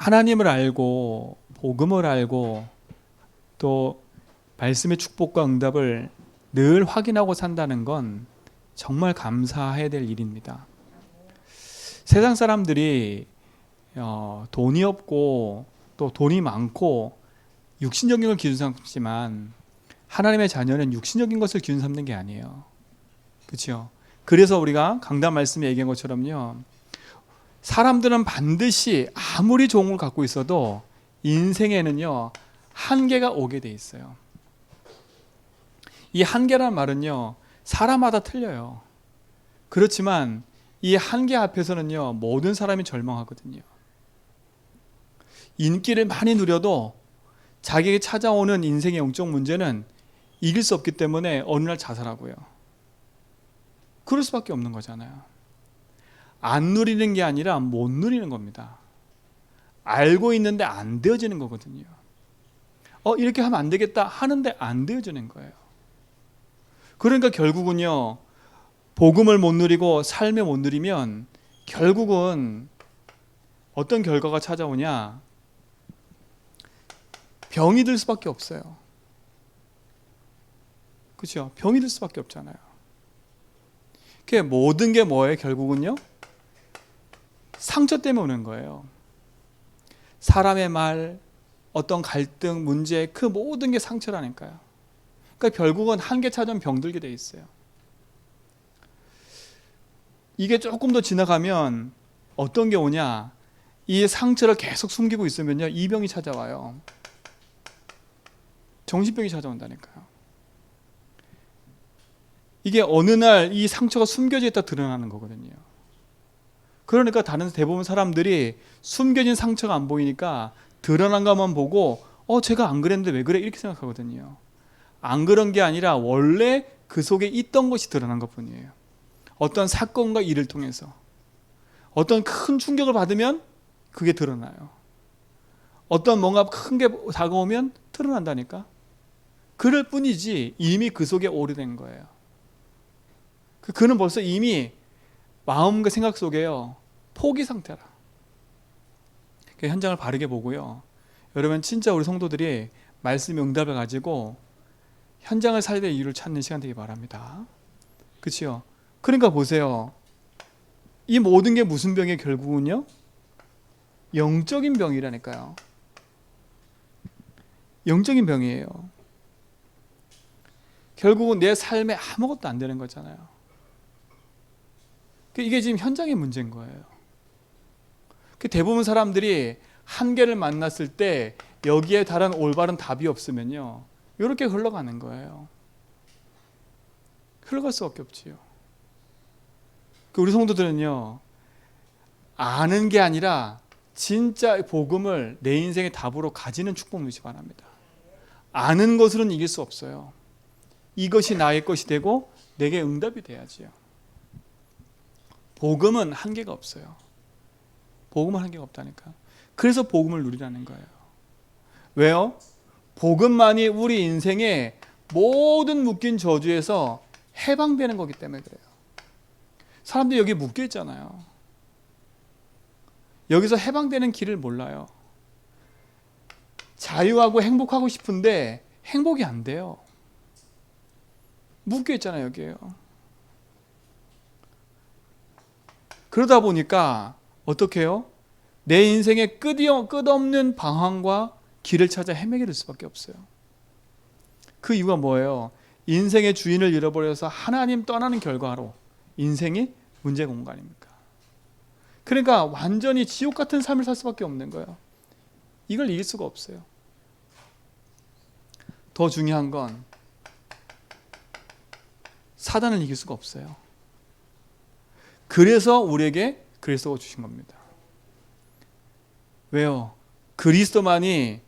하나님을 알고 복음을 알고 또 말씀의 축복과 응답을 늘 확인하고 산다는 건 정말 감사해야 될 일입니다. 세상 사람들이 돈이 없고 또 돈이 많고 육신적인 걸 기준 삼지만 하나님의 자녀는 육신적인 것을 기준 삼는 게 아니에요. 그렇죠? 그래서 우리가 강단 말씀에 얘기한 것처럼요, 사람들은 반드시 아무리 좋은 걸 갖고 있어도 인생에는요 한계가 오게 돼 있어요. 이 한계란 말은요 사람마다 틀려요. 그렇지만 이 한계 앞에서는요 모든 사람이 절망하거든요. 인기를 많이 누려도 자기에게 찾아오는 인생의 영적 문제는 이길 수 없기 때문에 어느 날 자살하고요. 그럴 수밖에 없는 거잖아요. 안 누리는 게 아니라 못 누리는 겁니다. 알고 있는데 안 되어지는 거거든요. 이렇게 하면 안 되겠다 하는데 안 되어지는 거예요. 그러니까 결국은요 복음을 못 누리고 삶을 못 누리면 결국은 어떤 결과가 찾아오냐, 병이 들 수밖에 없어요. 그렇죠? 병이 들 수밖에 없잖아요. 그 모든 게 뭐예요? 결국은요 상처 때문에 오는 거예요. 사람의 말, 어떤 갈등, 문제, 그 모든 게 상처라니까요. 그러니까 결국은 한계 찾으면 병들게 돼 있어요. 이게 조금 더 지나가면 어떤 게 오냐, 이 상처를 계속 숨기고 있으면요 이 병이 찾아와요. 정신병이 찾아온다니까요. 이게 어느 날 이 상처가 숨겨져 있다 드러나는 거거든요. 그러니까 다른 대부분 사람들이 숨겨진 상처가 안 보이니까 드러난 것만 보고 제가 안 그랬는데 왜 그래 이렇게 생각하거든요. 안 그런 게 아니라 원래 그 속에 있던 것이 드러난 것뿐이에요. 어떤 사건과 일을 통해서 어떤 큰 충격을 받으면 그게 드러나요. 어떤 뭔가 큰 게 다가오면 드러난다니까. 그럴 뿐이지 이미 그 속에 오래된 거예요. 그는 벌써 이미 마음과 생각 속에요 포기 상태라. 현장을 바르게 보고요, 여러분 진짜 우리 성도들이 말씀 응답을 가지고 현장을 살아야 될 이유를 찾는 시간 되기 바랍니다. 그렇죠? 그러니까 보세요, 이 모든 게 무슨 병이에요? 결국은요 영적인 병이라니까요. 영적인 병이에요. 결국은 내 삶에 아무것도 안 되는 거잖아요. 이게 지금 현장의 문제인 거예요. 대부분 사람들이 한계를 만났을 때 여기에 다른 올바른 답이 없으면요 이렇게 흘러가는 거예요. 흘러갈 수밖에 없지요. 우리 성도들은요 아는 게 아니라 진짜 복음을 내 인생의 답으로 가지는 축복 누리시 바랍니다. 아는 것으로는 이길 수 없어요. 이것이 나의 것이 되고 내게 응답이 돼야지요. 복음은 한계가 없어요. 복음은 한계가 없다니까. 그래서 복음을 누리라는 거예요. 왜요? 복음만이 우리 인생의 모든 묶인 저주에서 해방되는 거기 때문에 그래요. 사람들이 여기 묶여 있잖아요. 여기서 해방되는 길을 몰라요. 자유하고 행복하고 싶은데 행복이 안 돼요. 묶여 있잖아요, 여기에요. 그러다 보니까 어떻게 해요? 내 인생의 끝없는 방황과 길을 찾아 헤매게 될 수밖에 없어요. 그 이유가 뭐예요? 인생의 주인을 잃어버려서 하나님 떠나는 결과로 인생이 문제 공간입니까? 그러니까 완전히 지옥 같은 삶을 살 수밖에 없는 거예요. 이걸 이길 수가 없어요. 더 중요한 건 사단을 이길 수가 없어요. 그래서 우리에게 그리스도가 주신 겁니다. 왜요? 그리스도만이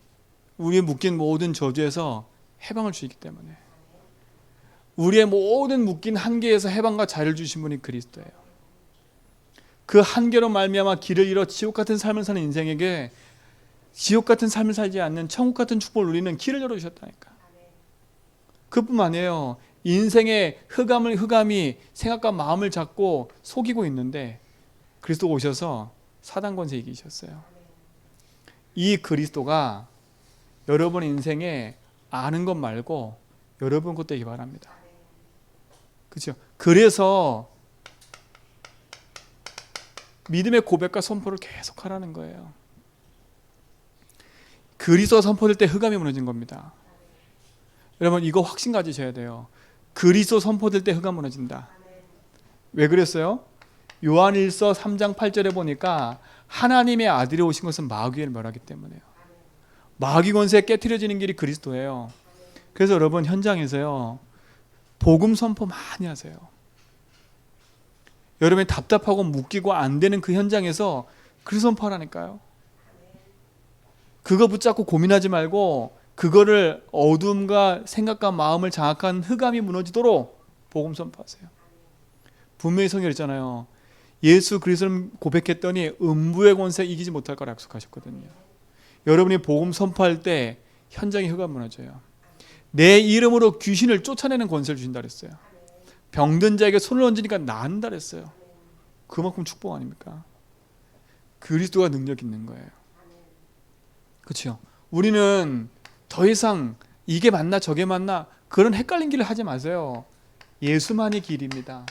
우리의 묶인 모든 저주에서 해방을 주시기 때문에. 우리의 모든 묶인 한계에서 해방과 자유를 주신 분이 그리스도예요. 그 한계로 말미암아 길을 잃어 지옥 같은 삶을 사는 인생에게 지옥 같은 삶을 살지 않는 천국 같은 축복을 누리는 길을 열어주셨다니까. 그뿐만 아니에요. 인생의 흑암이 생각과 마음을 잡고 속이고 있는데 그리스도가 오셔서 사단 권세 이기셨어요. 이 그리스도가 여러분 인생에 아는 것 말고 여러분 것도 되기 바랍니다. 그렇죠? 그래서 믿음의 고백과 선포를 계속 하라는 거예요. 그리스도가 선포될 때 흑암이 무너진 겁니다. 여러분 이거 확신 가지셔야 돼요. 그리스도 선포될 때 흑암 무너진다. 왜 그랬어요? 요한일서 3장 8절에 보니까 하나님의 아들이 오신 것은 마귀를 멸하기 때문에요. 마귀 권세에 깨트려지는 길이 그리스도예요. 그래서 여러분 현장에서요, 복음 선포 많이 하세요. 여러분이 답답하고 묶이고 안 되는 그 현장에서 그리스도 선포하라니까요. 그거 붙잡고 고민하지 말고 그거를 어둠과 생각과 마음을 장악한 흑암이 무너지도록 복음 선포하세요. 분명히 성경에 있잖아요. 예수 그리스도를 고백했더니 음부의 권세 이기지 못할 거라 약속하셨거든요. 여러분이 복음 선포할 때 현장이 흑암 무너져요. 내 이름으로 귀신을 쫓아내는 권세를 주신다 그랬어요. 병든 자에게 손을 얹으니까 나은다 그랬어요. 그만큼 축복 아닙니까? 그리스도가 능력 있는 거예요. 그렇죠? 우리는 더 이상 이게 맞나 저게 맞나 그런 헷갈린 길을 하지 마세요. 예수만이 길입니다.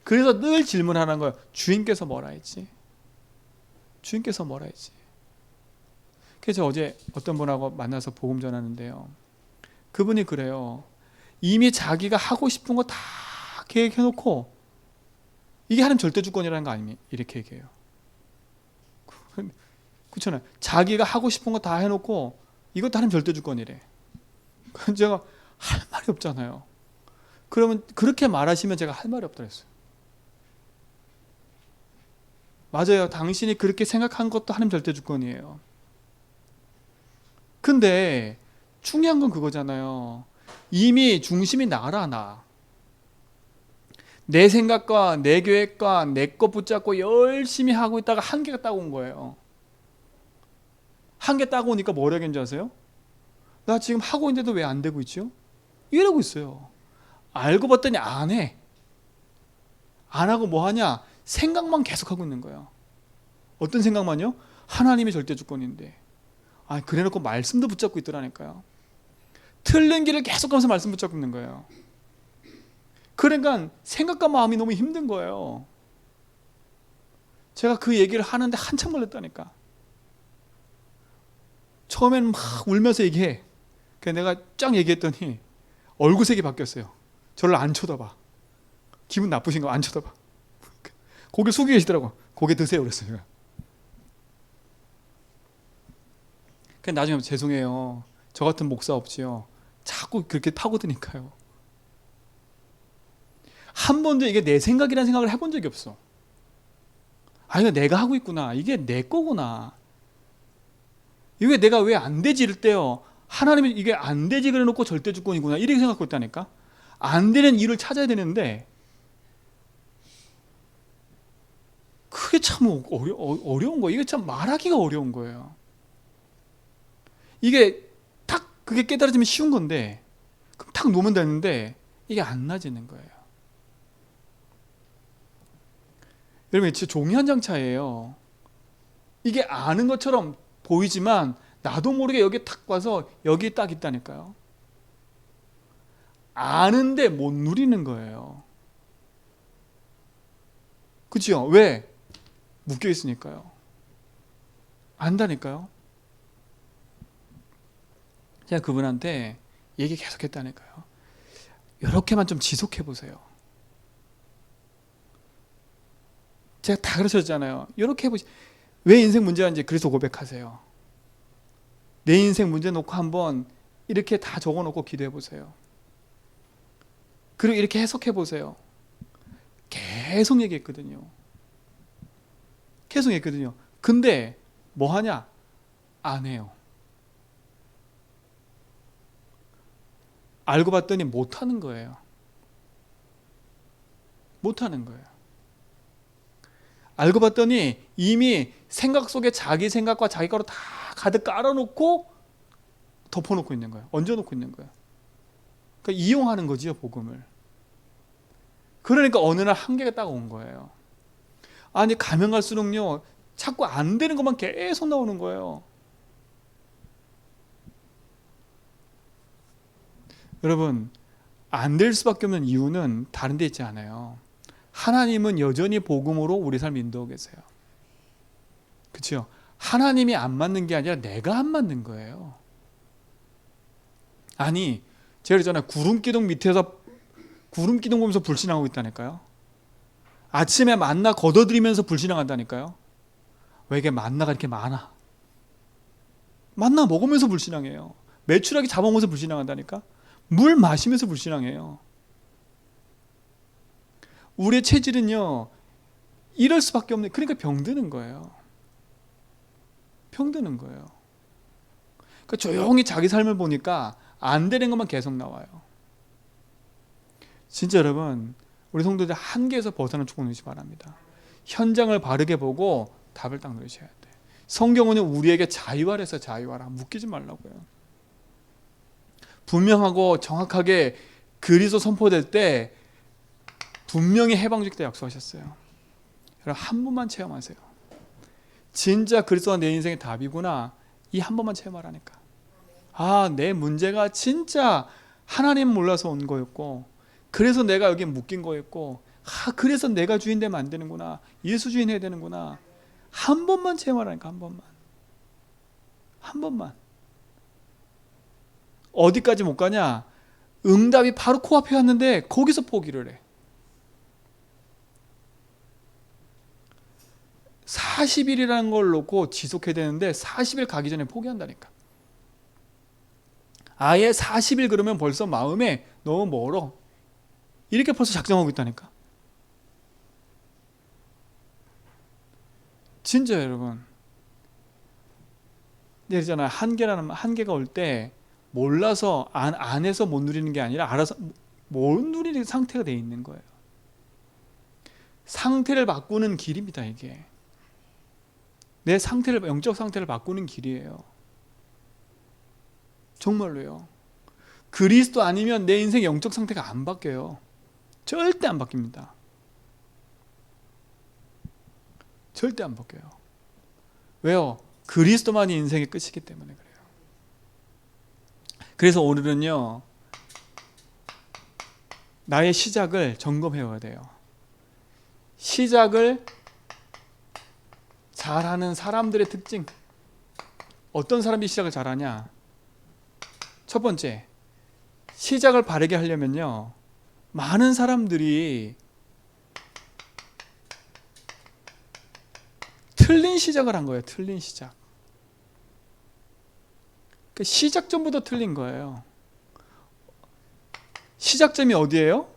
그래서 늘 질문하는 거예요. 주인께서 뭐라 했지? 주인께서 뭐라 했지? 그래서 어제 어떤 분하고 만나서 복음 전하는데요. 그분이 그래요. 이미 자기가 하고 싶은 거 다 계획해놓고 이게 하나님 절대 주권이라는 거 아닙니까? 이렇게 얘기해요. 그렇잖아요. 자기가 하고 싶은 거 다 해놓고 이것도 하나님 절대 주권이래. 제가 할 말이 없잖아요. 그러면 그렇게 말하시면 제가 할 말이 없다 그랬어요. 맞아요. 당신이 그렇게 생각한 것도 하나님 절대 주권이에요. 근데 중요한 건 그거잖아요. 이미 중심이 나라 나. 내 생각과 내 계획과 내 것 붙잡고 열심히 하고 있다가 한계가 따고 온 거예요. 한계 따고 오니까 뭐라고 했는지 아세요? 나 지금 하고 있는데도 왜 안 되고 있죠? 이러고 있어요. 알고 봤더니 안 해. 안 하고 뭐 하냐? 생각만 계속 하고 있는 거예요. 어떤 생각만요? 하나님이 절대 주권인데. 아, 그래놓고 말씀도 붙잡고 있더라니까요. 틀린 길을 계속 가면서 말씀 붙잡고 있는 거예요. 그러니까 생각과 마음이 너무 힘든 거예요. 제가 그 얘기를 하는데 한참 걸렸다니까. 처음에는 막 울면서 얘기해. 그래서 내가 쫙 얘기했더니 얼굴색이 바뀌었어요. 저를 안 쳐다봐. 기분 나쁘신가? 안 쳐다봐. 고개 숙이고 계시더라고. 고개 드세요 그랬어요. 그래서 나중에 죄송해요. 저 같은 목사 없지요. 자꾸 그렇게 파고드니까요. 한 번도 이게 내 생각이라는 생각을 해본 적이 없어. 아, 이거 내가 하고 있구나. 이게 내 거구나. 이게 내가 왜 안 되지 이럴 때요. 하나님이 이게 안 되지 그래 놓고 절대 주권이구나. 이렇게 생각하고 있다니까. 안 되는 일을 찾아야 되는데 그게 참 어려운 거예요. 이게 참 말하기가 어려운 거예요. 이게 탁 그게 깨달아지면 쉬운 건데 그럼 탁 놓으면 되는데 이게 안 나지는 거예요. 여러분 진짜 종이 한 장 차이예요. 이게 아는 것처럼 보이지만 나도 모르게 여기 탁 와서 여기 딱 있다니까요. 아는데 못 누리는 거예요. 그렇죠? 왜? 묶여 있으니까요. 안다니까요. 제가 그분한테 얘기 계속 했다니까요. 이렇게만 좀 지속해 보세요. 제가 다 그러셨잖아요. 이렇게 해보시. 왜 인생 문제인지 그래서 고백하세요. 내 인생 문제 놓고 한번 이렇게 다 적어놓고 기도해 보세요. 그리고 이렇게 해석해 보세요. 계속 얘기했거든요. 계속 얘기했거든요. 근데 뭐 하냐? 안 해요. 알고 봤더니 못 하는 거예요. 못 하는 거예요. 알고 봤더니 이미 생각 속에 자기 생각과 자기 거로 다 가득 깔아놓고 덮어놓고 있는 거예요. 얹어놓고 있는 거예요. 그러니까 이용하는 거지요, 복음을. 그러니까 어느 날 한계가 딱 온 거예요. 아니 가면 갈수록요 자꾸 안 되는 것만 계속 나오는 거예요. 여러분, 안 될 수밖에 없는 이유는 다른 데 있지 않아요. 하나님은 여전히 복음으로 우리 삶을 인도하고 계세요. 그렇죠? 하나님이 안 맞는 게 아니라 내가 안 맞는 거예요. 아니, 제가 그랬잖아요. 구름기둥 밑에서 구름기둥 보면서 불신하고 있다니까요. 아침에 만나 걷어들이면서 불신앙한다니까요. 왜 이게 만나가 이렇게 많아? 만나 먹으면서 불신앙해요. 메추라기 잡아먹으면서 불신앙한다니까. 물 마시면서 불신앙해요. 우리의 체질은요, 이럴 수밖에 없는, 그러니까 병드는 거예요. 병드는 거예요. 그러니까 조용히 자기 삶을 보니까 안 되는 것만 계속 나와요. 진짜 여러분, 우리 성도들 한계에서 벗어나 주시기 바랍니다. 현장을 바르게 보고 답을 딱 누리셔야 돼. 성경은 우리에게 자유하래서 자유하라. 묶이지 말라고요. 분명하고 정확하게 그리스도 선포될 때 분명히 해방주겠다 약속하셨어요. 여러분, 한 번만 체험하세요. 진짜 그리스도가 내 인생의 답이구나. 이 한 번만 체험하라니까. 아, 내 문제가 진짜 하나님 몰라서 온 거였고, 그래서 내가 여기 묶인 거였고, 아, 그래서 내가 주인 되면 안 되는구나. 예수 주인 해야 되는구나. 한 번만 체험하라니까. 한 번만. 한 번만. 어디까지 못 가냐? 응답이 바로 코앞에 왔는데 거기서 포기를 해. 40일이라는 걸 놓고 지속해야 되는데 40일 가기 전에 포기한다니까. 아예 40일 그러면 벌써 마음에 너무 멀어. 이렇게 벌써 작정하고 있다니까. 진짜 여러분. 그러잖아요. 한계가 올 때 몰라서 안 해서 못 누리는 게 아니라 알아서 못 누리는 상태가 돼 있는 거예요. 상태를 바꾸는 길입니다, 이게. 내 상태를, 영적 상태를 바꾸는 길이에요. 정말로요. 그리스도 아니면 내 인생 영적 상태가 안 바뀌어요. 절대 안 바뀝니다. 절대 안 바뀌어요. 왜요? 그리스도만이 인생의 끝이기 때문에 그래요. 그래서 오늘은요, 나의 시작을 점검해야 돼요. 시작을 잘하는 사람들의 특징. 어떤 사람이 시작을 잘하냐? 첫 번째, 시작을 바르게 하려면요, 많은 사람들이 틀린 시작을 한 거예요. 틀린 시작. 그 시작점부터 틀린 거예요. 시작점이 어디예요?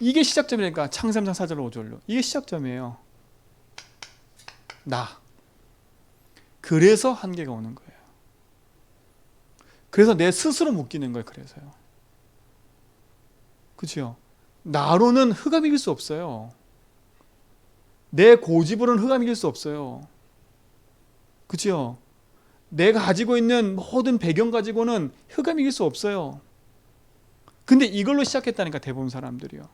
이게 시작점이니까 창세기 3장 4절 5절로. 이게 시작점이에요. 나. 그래서 한계가 오는 거예요. 그래서 내 스스로 묶이는 거예요. 그래서요. 그렇죠? 나로는 흑암 이길 수 없어요. 내 고집으로는 흑암 이길 수 없어요. 그렇죠? 내가 가지고 있는 모든 배경 가지고는 흑암 이길 수 없어요. 근데 이걸로 시작했다니까, 대부분 사람들이요.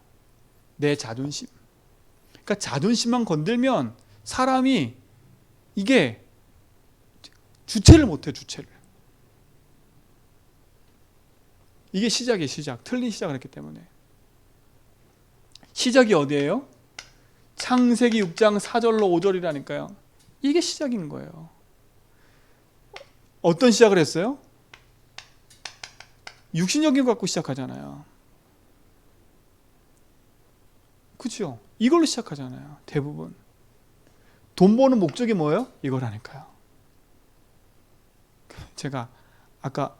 내 자존심. 그러니까 자존심만 건들면 사람이 이게 주체를 못해, 주체를. 이게 시작이에요, 시작. 틀린 시작을 했기 때문에. 시작이 어디예요? 창세기 6장 4절로 5절이라니까요. 이게 시작인 거예요. 어떤 시작을 했어요? 육신적인 거 갖고 시작하잖아요. 그렇죠? 이걸로 시작하잖아요. 대부분. 돈 버는 목적이 뭐예요? 이거라니까요. 제가 아까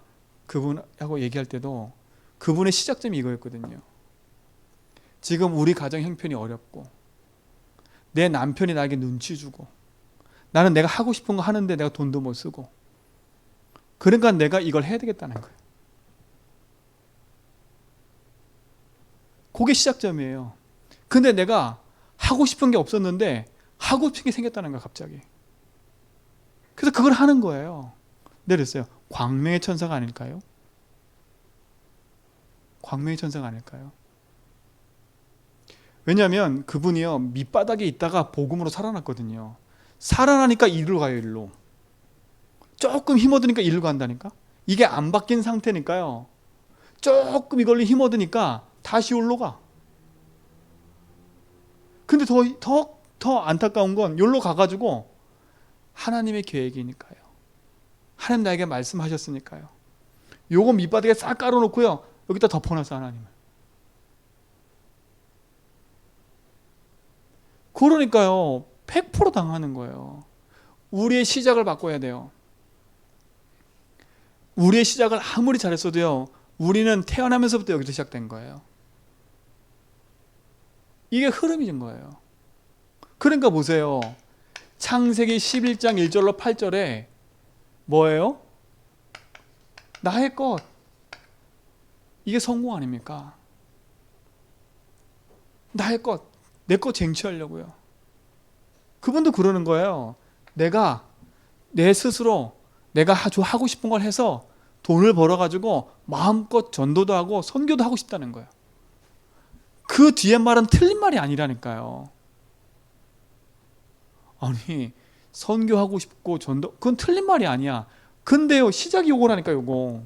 그분하고 얘기할 때도 그분의 시작점이 이거였거든요. 지금 우리 가정 형편이 어렵고, 내 남편이 나에게 눈치 주고, 나는 내가 하고 싶은 거 하는데 내가 돈도 못 쓰고, 그러니까 내가 이걸 해야 되겠다는 거예요. 그게 시작점이에요. 근데 내가 하고 싶은 게 없었는데 하고 싶은 게 생겼다는 거야, 갑자기. 그래서 그걸 하는 거예요. 내렸어요. 광명의 천사가 아닐까요? 광명의 천사가 아닐까요? 왜냐하면 그분이요 밑바닥에 있다가 복음으로 살아났거든요. 살아나니까 이리로 가요. 일로 조금 힘어드니까 이리로 간다니까. 이게 안 바뀐 상태니까요. 조금 이걸로 힘어드니까 다시 올라가. 근데 더 안타까운 건 여기로 가가지고 하나님의 계획이니까요. 하나님 나에게 말씀하셨으니까요. 요거 밑바닥에 싹 깔아놓고요. 여기다 덮어놨어 하나님을. 그러니까요. 100% 당하는 거예요. 우리의 시작을 바꿔야 돼요. 우리의 시작을 아무리 잘했어도요. 우리는 태어나면서부터 여기서 시작된 거예요. 이게 흐름인 거예요. 그러니까 보세요. 창세기 11장 1절로 8절에 뭐예요? 나의 것. 이게 성공 아닙니까? 나의 것. 내 것 쟁취하려고요. 그분도 그러는 거예요. 내가 내 스스로 내가 하고 싶은 걸 해서 돈을 벌어가지고 마음껏 전도도 하고 선교도 하고 싶다는 거예요. 그 뒤에 말은 틀린 말이 아니라니까요. 아니 선교하고 싶고 전도 그건 틀린 말이 아니야. 근데요 시작이 요거라니까 요거.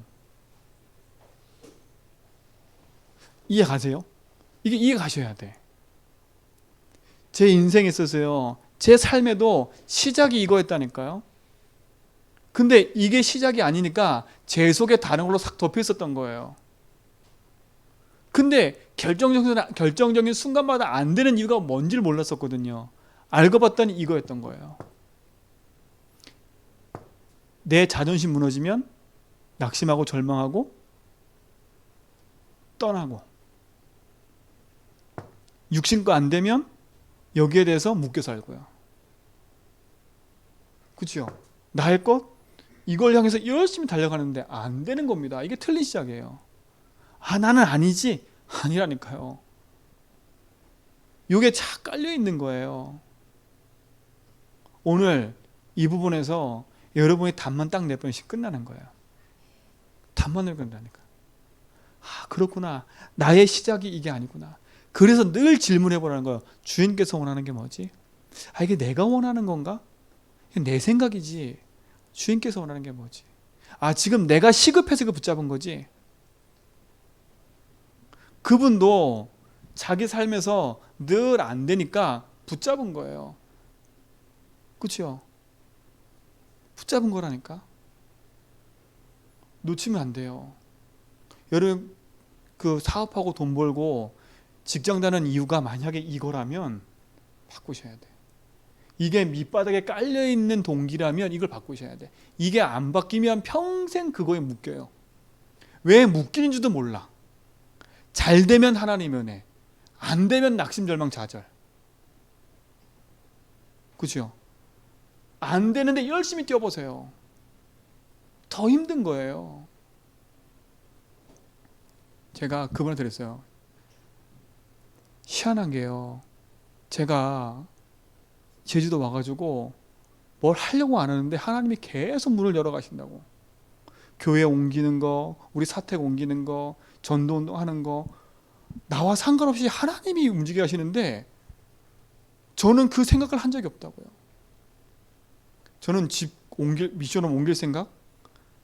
이해 가세요? 이게 이해 가셔야 돼. 제 인생에 있어서요 제 삶에도 시작이 이거였다니까요. 근데 이게 시작이 아니니까 제 속에 다른 걸로 싹 덮여 있었던 거예요. 근데 결정적인 순간마다 안 되는 이유가 뭔지를 몰랐었거든요. 알고 봤더니 이거였던 거예요. 내 자존심 무너지면 낙심하고 절망하고 떠나고, 육신거 안 되면 여기에 대해서 묶여 살고요. 그렇죠? 나의 것 이걸 향해서 열심히 달려가는데 안 되는 겁니다. 이게 틀린 시작이에요. 나는 아니지. 아니라니까요. 이게 착 깔려 있는 거예요. 오늘 이 부분에서 여러분이 답만 딱 내보내시 끝나는 거예요. 답만 내보낸다니까. 그렇구나. 나의 시작이 이게 아니구나. 그래서 늘 질문해 보라는 거예요. 주인께서 원하는 게 뭐지? 이게 내가 원하는 건가? 내 생각이지. 주인께서 원하는 게 뭐지? 지금 내가 시급해서 그 붙잡은 거지. 그분도 자기 삶에서 늘 안 되니까 붙잡은 거예요. 그렇죠? 붙잡은 거라니까. 놓치면 안 돼요. 여러분 그 사업하고 돈 벌고 직장 다는 이유가 만약에 이거라면 바꾸셔야 돼. 이게 밑바닥에 깔려있는 동기라면 이걸 바꾸셔야 돼. 이게 안 바뀌면 평생 그거에 묶여요. 왜 묶이는 줄도 몰라. 잘 되면 하나님 은혜, 안 되면 낙심절망 좌절. 그렇죠? 안 되는데 열심히 뛰어보세요. 더 힘든 거예요. 제가 그분한테 그랬어요. 희한한 게요. 제가 제주도 와가지고 뭘 하려고 안 하는데 하나님이 계속 문을 열어 가신다고. 교회 옮기는 거, 우리 사택 옮기는 거, 전도 하는 거 나와 상관없이 하나님이 움직여 하시는데 저는 그 생각을 한 적이 없다고요. 저는 미션을 옮길 생각?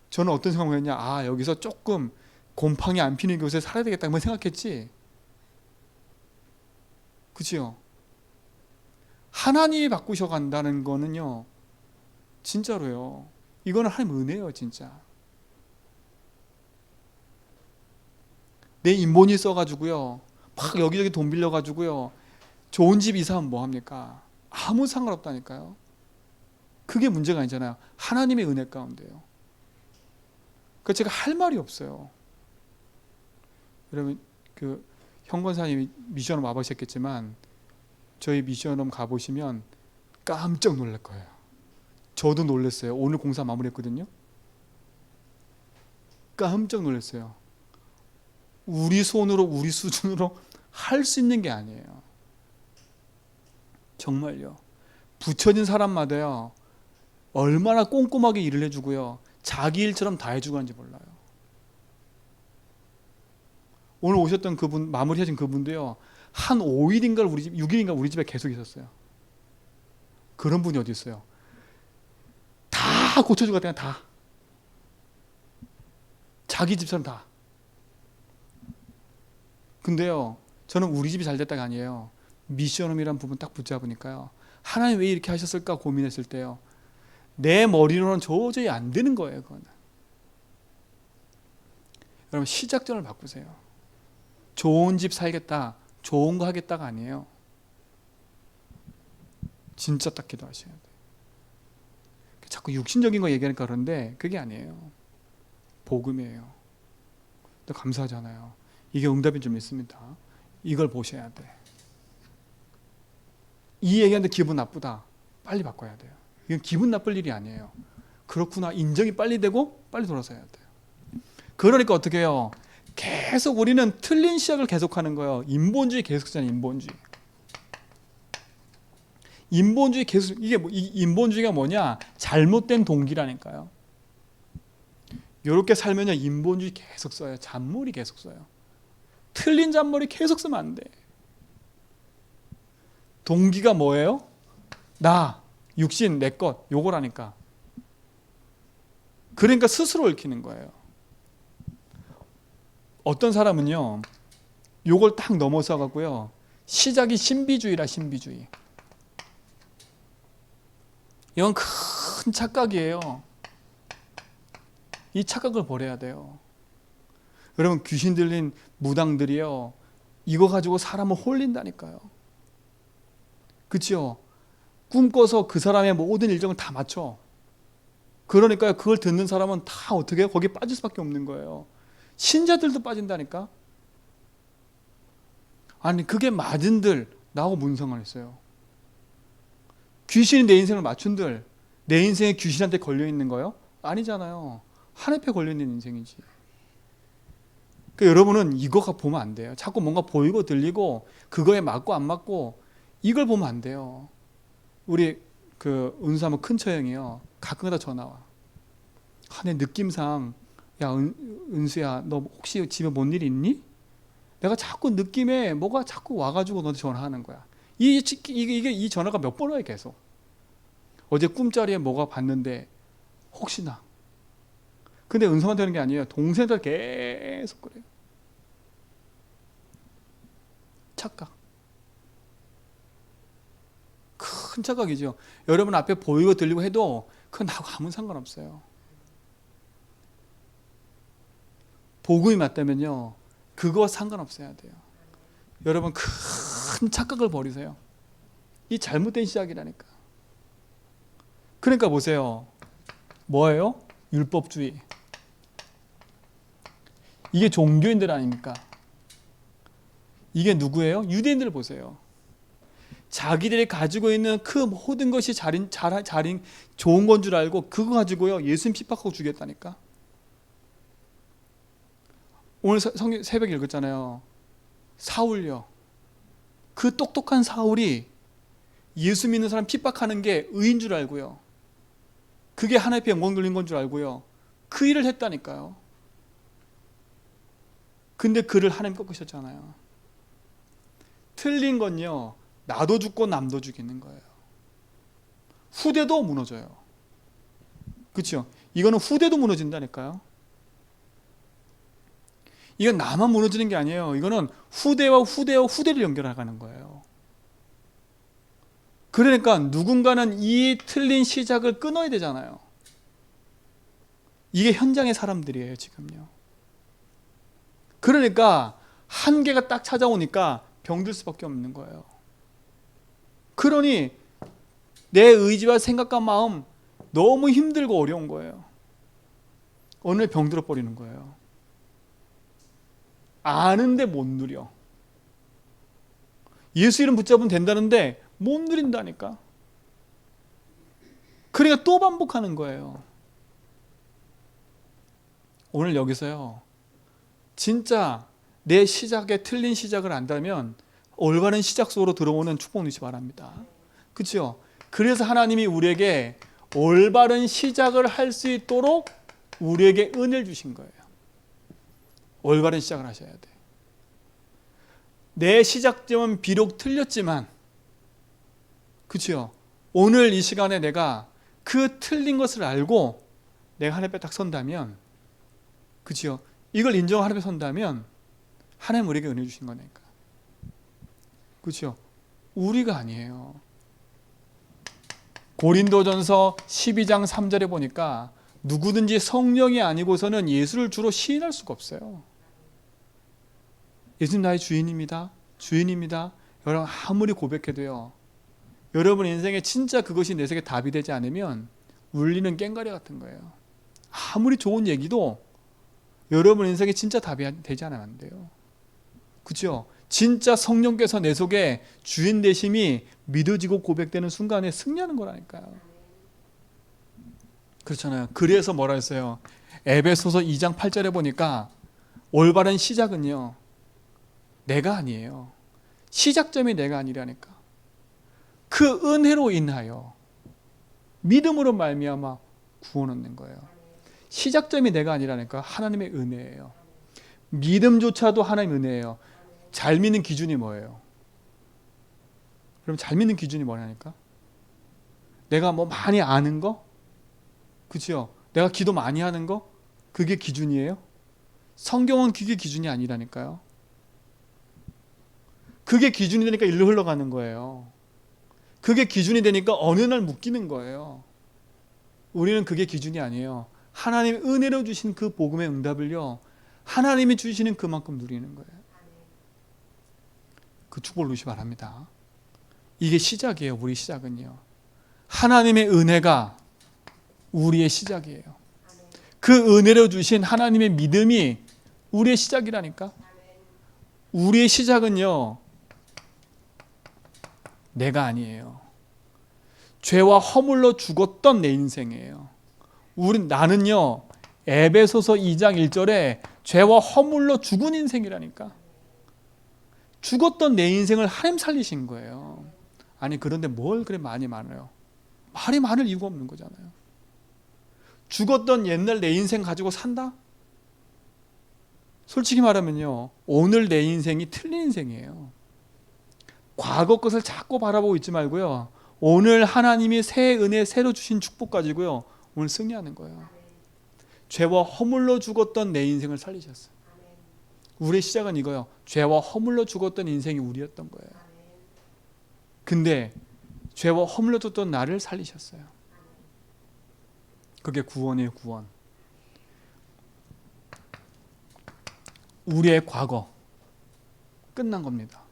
저는 어떤 생각을 했냐? 여기서 조금 곰팡이 안 피는 곳에 살아야 되겠다 뭐 생각했지. 그치요? 하나님이 바꾸셔 간다는 거는요 진짜로요, 이거는 하나님 은혜예요. 진짜 내 인본이 써가지고요 막 여기저기 돈 빌려가지고요 좋은 집 이사하면 뭐합니까? 아무 상관없다니까요. 그게 문제가 아니잖아요. 하나님의 은혜 가운데요. 그러니까 제가 할 말이 없어요. 여러분 그 현권사님이 미션홈 와보셨겠지만 저희 미션홈 가보시면 깜짝 놀랄 거예요. 저도 놀랐어요. 오늘 공사 마무리했거든요. 깜짝 놀랐어요. 우리 손으로 우리 수준으로 할 수 있는 게 아니에요. 정말요. 붙여진 사람마다요 얼마나 꼼꼼하게 일을 해주고요 자기 일처럼 다 해주고 하는지 몰라요. 오늘 오셨던 그분, 마무리하신 그분도요 한 5일인가 우리 집, 6일인가 우리 집에 계속 있었어요. 그런 분이 어디 있어요? 다 고쳐주고 그냥 다. 자기 집처럼 다. 근데요, 저는 우리 집이 잘 됐다가 아니에요. 미션홈이라는 부분 딱 붙잡으니까요. 하나님 왜 이렇게 하셨을까 고민했을 때요. 내 머리로는 도저히 안 되는 거예요, 그거는. 여러분, 시작점을 바꾸세요. 좋은 집 살겠다, 좋은 거 하겠다가 아니에요. 진짜 딱 기도하셔야 돼요. 자꾸 육신적인 거 얘기하니까 그런데 그게 아니에요. 복음이에요. 또 감사하잖아요. 이게 응답이 좀 있습니다. 이걸 보셔야 돼. 이 얘기하는데 기분 나쁘다. 빨리 바꿔야 돼요. 이건 기분 나쁠 일이 아니에요. 그렇구나. 인정이 빨리 되고 빨리 돌아서야 돼요. 그러니까 어떻게 해요? 계속 우리는 틀린 시작을 계속하는 거예요. 인본주의 계속잖아요. 인본주의. 인본주의 계속, 이게 인본주의가 뭐냐? 잘못된 동기라니까요. 이렇게 살면요, 인본주의 계속 써요. 잔머리 계속 써요. 틀린 잔머리 계속 쓰면 안 돼. 동기가 뭐예요? 나, 육신, 내 것, 요거라니까. 그러니까 스스로 얽히는 거예요. 어떤 사람은요, 요걸 딱 넘어서 갖고요, 시작이 신비주의라, 신비주의. 이건 큰 착각이에요. 이 착각을 버려야 돼요. 여러분, 귀신 들린 무당들이요, 이거 가지고 사람을 홀린다니까요. 그치요? 꿈꿔서 그 사람의 모든 일정을 다 맞춰. 그러니까요, 그걸 듣는 사람은 다 어떻게 해요? 거기에 빠질 수밖에 없는 거예요. 신자들도 빠진다니까. 아니, 그게 맞은들 나하고 무슨 상관있어요? 귀신이 내 인생을 맞춘들 내 인생에 귀신한테 걸려있는 거요? 아니잖아요. 하늘에 걸려있는 인생이지. 그러니까 여러분은 이거가 보면 안 돼요. 자꾸 뭔가 보이고 들리고 그거에 맞고 안 맞고 이걸 보면 안 돼요. 우리 그 은수하면 큰 처형이요, 가끔가다 전화 와. 내 느낌상, 야 은수야, 너 혹시 집에 뭔 일 있니? 내가 자꾸 느낌에 뭐가 자꾸 와가지고 너한테 전화하는 거야. 이 전화가 몇 번 와요, 계속. 어제 꿈자리에 뭐가 봤는데 혹시나. 근데 은성한테 하는 게 아니에요. 동생들 계속 그래요. 착각. 큰 착각이죠. 여러분 앞에 보이고 들리고 해도 그건 나하고 아무 상관없어요. 복음이 맞다면요, 그거 상관없어야 돼요. 여러분, 큰 착각을 버리세요. 이 잘못된 시작이라니까. 그러니까 보세요. 뭐예요? 율법주의. 이게 종교인들 아닙니까? 이게 누구예요? 유대인들 보세요. 자기들이 가지고 있는 그 모든 것이 좋은 건 줄 알고 그거 가지고요, 예수님 핍박하고 죽였다니까. 오늘 새벽에 읽었잖아요. 사울요. 그 똑똑한 사울이 예수 믿는 사람 핍박하는 게 의인 줄 알고요, 그게 하나님 앞에 영광 돌린 건 줄 알고요, 그 일을 했다니까요. 근데 그를 하나님 꺾으셨잖아요. 틀린 건요, 나도 죽고 남도 죽이는 거예요. 후대도 무너져요. 그렇죠? 이거는 후대도 무너진다니까요. 이건 나만 무너지는 게 아니에요. 이거는 후대와 후대와 후대를 연결하는 거예요. 그러니까 누군가는 이 틀린 시작을 끊어야 되잖아요. 이게 현장의 사람들이에요, 지금요. 그러니까 한계가 딱 찾아오니까 병들 수밖에 없는 거예요. 그러니 내 의지와 생각과 마음 너무 힘들고 어려운 거예요. 어느 날 병들어 버리는 거예요. 아는데 못 누려. 예수 이름 붙잡으면 된다는데 못 누린다니까. 그러니까 또 반복하는 거예요. 오늘 여기서요, 진짜 내 시작에 틀린 시작을 안다면 올바른 시작 속으로 들어오는 축복 누리시 바랍니다. 그렇죠? 그래서 하나님이 우리에게 올바른 시작을 할 수 있도록 우리에게 은혜를 주신 거예요. 올바른 시작을 하셔야 돼. 내 시작점은 비록 틀렸지만, 그렇죠? 오늘 이 시간에 내가 그 틀린 것을 알고 내가 하나님 앞에 딱 선다면, 그렇죠? 이걸 인정하고 하나님 앞에 선다면 하나님 우리에게 은혜 주신 거니까. 그렇죠? 우리가 아니에요. 고린도전서 12장 3절에 보니까 누구든지 성령이 아니고서는 예수를 주로 시인할 수가 없어요. 예수님 나의 주인입니다. 주인입니다. 여러분 아무리 고백해도요, 여러분 인생에 진짜 그것이 내 생에 답이 되지 않으면 울리는 꽹과리 같은 거예요. 아무리 좋은 얘기도 여러분 인생에 진짜 답이 되지 않으면 안 돼요. 그렇죠? 진짜 성령께서 내 속에 주인 되심이 믿어지고 고백되는 순간에 승리하는 거라니까요. 그렇잖아요. 그래서 뭐라 했어요? 에베소서 2장 8절에 보니까 올바른 시작은요, 내가 아니에요. 시작점이 내가 아니라니까. 그 은혜로 인하여 믿음으로 말미암아 구원 얻는 거예요. 시작점이 내가 아니라니까. 하나님의 은혜예요. 믿음조차도 하나님의 은혜예요. 잘 믿는 기준이 뭐예요? 그럼 잘 믿는 기준이 뭐냐니까? 내가 뭐 많이 아는 거? 그렇죠? 내가 기도 많이 하는 거? 그게 기준이에요? 성경은 그게 기준이 아니라니까요. 그게 기준이 되니까 일로 흘러가는 거예요. 그게 기준이 되니까 어느 날 묶이는 거예요. 우리는 그게 기준이 아니에요. 하나님의 은혜로 주신 그 복음의 응답을요, 하나님이 주시는 그만큼 누리는 거예요. 그 축복을 누리시 바랍니다. 이게 시작이에요. 우리 시작은요, 하나님의 은혜가 우리의 시작이에요. 그 은혜로 주신 하나님의 믿음이 우리의 시작이라니까. 우리의 시작은요, 내가 아니에요. 죄와 허물로 죽었던 내 인생이에요. 나는요, 에베소서 2장 1절에 죄와 허물로 죽은 인생이라니까. 죽었던 내 인생을 하나님 살리신 거예요. 아니 그런데 뭘 그래 말이 많아요. 말이 많을 이유가 없는 거잖아요. 죽었던 옛날 내 인생 가지고 산다? 솔직히 말하면요, 오늘 내 인생이 틀린 인생이에요. 과거 것을 자꾸 바라보고 있지 말고요, 오늘 하나님이 새 은혜 새로 주신 축복 가지고요, 오늘 승리하는 거예요. 죄와 허물로 죽었던 내 인생을 살리셨어요. 우리의 시작은 이거예요. 죄와 허물로 죽었던 인생이 우리였던 거예요. 근데 죄와 허물로 죽었던 나를 살리셨어요. 그게 구원이에요. 구원. 우리의 과거 끝난 겁니다.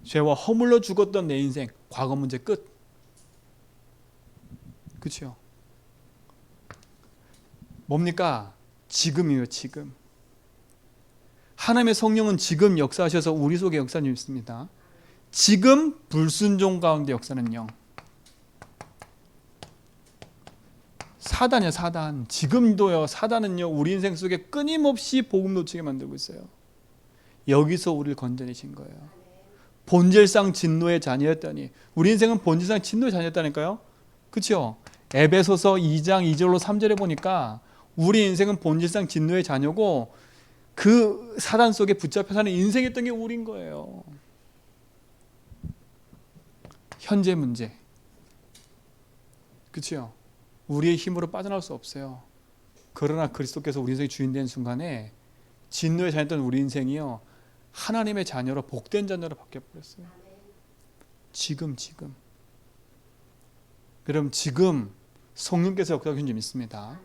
죄와 허물로 죽었던 내 인생, 과거 문제 끝. 그렇죠? 뭡니까? 지금이에요. 지금. 하나님의 성령은 지금 역사하셔서 우리 속에 역사는 있습니다. 지금 불순종 가운데 역사는 영. 사단이요, 사단. 지금도요, 사단은요, 우리 인생 속에 끊임없이 복음 놓치게 만들고 있어요. 여기서 우리를 건져내신 거예요. 본질상 진노의 자녀였다니. 우리 인생은 본질상 진노의 자녀였다니까요. 그렇죠? 에베소서 2장 2절로 3절에 보니까 우리 인생은 본질상 진노의 자녀고 그 사단 속에 붙잡혀 사는 인생이었던 게 우린 거예요. 현재 문제. 그렇죠? 우리의 힘으로 빠져나올 수 없어요. 그러나 그리스도께서 우리 인생의 주인 된 순간에 진노의 자녀였던 우리 인생이요, 하나님의 자녀로 복된 자녀로 바뀌어버렸어요. 지금. 여러분 지금 성령께서 역사하신 점 있습니다.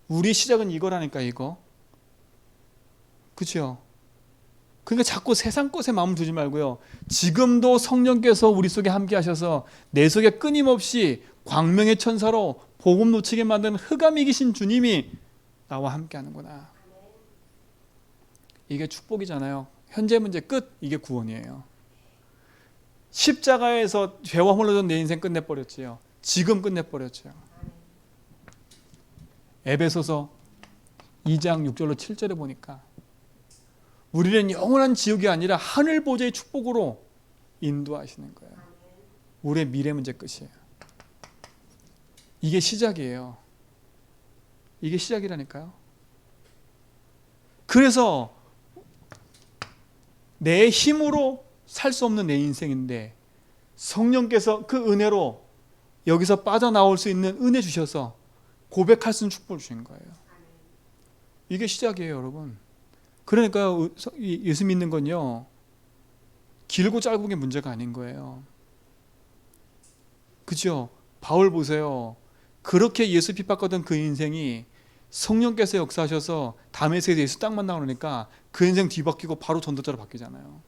우리 시작은 이거라니까 이거. 그렇죠? 그러니까 자꾸 세상 것에 마음 두지 말고요, 지금도 성령께서 우리 속에 함께 하셔서 내 속에 끊임없이 광명의 천사로 복음 놓치게 만든 흑암 이기신 주님이 나와 함께 하는구나. 이게 축복이잖아요. 현재 문제 끝. 이게 구원이에요. 십자가에서 죄와 허물로 내 인생 끝내버렸지요. 지금 끝내버렸죠. 에베소서 2장 6절로 7절에 보니까 우리는 영원한 지옥이 아니라 하늘 보좌의 축복으로 인도하시는 거예요. 우리의 미래 문제 끝이에요. 이게 시작이에요. 이게 시작이라니까요. 그래서 내 힘으로 살 수 없는 내 인생인데 성령께서 그 은혜로 여기서 빠져나올 수 있는 은혜 주셔서 고백할 수 있는 축복을 주신 거예요. 이게 시작이에요, 여러분. 그러니까 예수 믿는 건요, 길고 짧은 게 문제가 아닌 거예요. 그죠? 바울 보세요. 그렇게 예수 핍박하던 그 인생이 성령께서 역사하셔서 다메섹에서 예수 딱 만나고 그러니까 그 인생 뒤바뀌고 바로 전도자로 바뀌잖아요.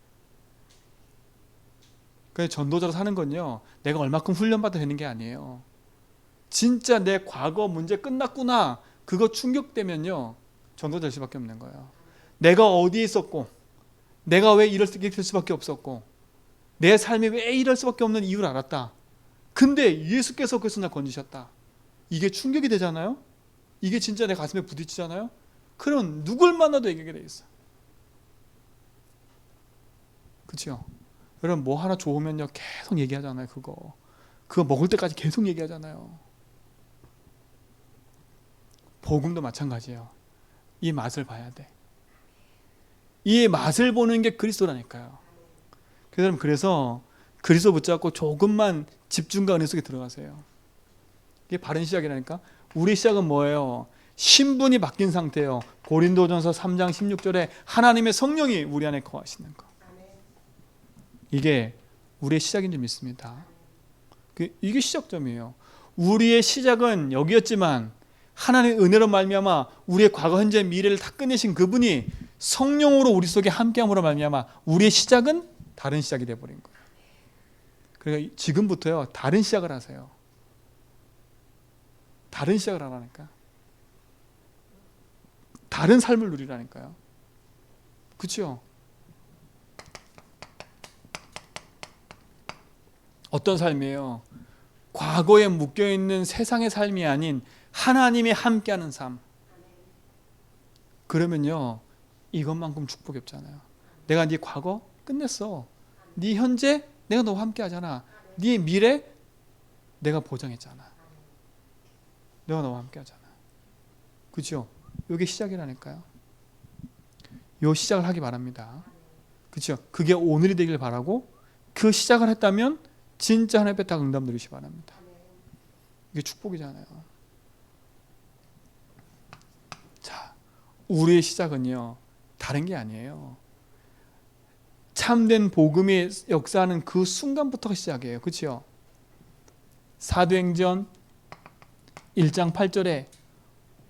그래서 전도자로 사는 건요, 내가 얼마큼 훈련받아 되는 게 아니에요. 진짜 내 과거 문제 끝났구나, 그거 충격되면요, 전도자 될 수밖에 없는 거예요. 내가 어디에 있었고, 내가 왜 이럴 수밖에 없었고, 내 삶이 왜 이럴 수밖에 없는 이유를 알았다. 근데 예수께서 그래서 날 건지셨다. 이게 충격이 되잖아요. 이게 진짜 내 가슴에 부딪히잖아요. 그럼 누굴 만나도 얘기하게 돼 있어. 그렇죠? 여러분, 뭐 하나 좋으면요 계속 얘기하잖아요. 그거 먹을 때까지 계속 얘기하잖아요. 복음도 마찬가지예요. 이 맛을 봐야 돼. 이 맛을 보는 게 그리스도라니까요. 그래서 그리스도 붙잡고 조금만 집중과 은혜 속에 들어가세요. 이게 바른 시작이라니까. 우리 시작은 뭐예요? 신분이 바뀐 상태예요. 고린도전서 3장 16절에 하나님의 성령이 우리 안에 거하시는 거. 이게 우리의 시작인 줄 믿습니다. 이게 시작점이에요. 우리의 시작은 여기였지만 하나님의 은혜로 말미암아 우리의 과거, 현재, 미래를 다 끝내신 그분이 성령으로 우리 속에 함께함으로 말미암아 우리의 시작은 다른 시작이 되어버린 거예요. 그러니까 지금부터요, 다른 시작을 하세요. 다른 시작을 하라니까. 다른 삶을 누리라니까요. 그렇죠? 어떤 삶이에요? 과거에 묶여있는 세상의 삶이 아닌 하나님이 함께하는 삶. 그러면요, 이것만큼 축복이 없잖아요. 내가 네 과거 끝냈어. 네 현재 내가 너와 함께하잖아. 네 미래 내가 보장했잖아. 내가 너와 함께하잖아. 그렇죠? 이게 시작이라니까요. 이 시작을 하기 바랍니다. 그렇죠? 그게 오늘이 되길 바라고 그 시작을 했다면 진짜 하나님 앞에 딱 응답 누리시기 바랍니다. 이게 축복이잖아요. 자, 우리의 시작은요, 다른 게 아니에요. 참된 복음이 역사하는 그 순간부터가 시작이에요. 그렇죠? 사도행전 1장 8절에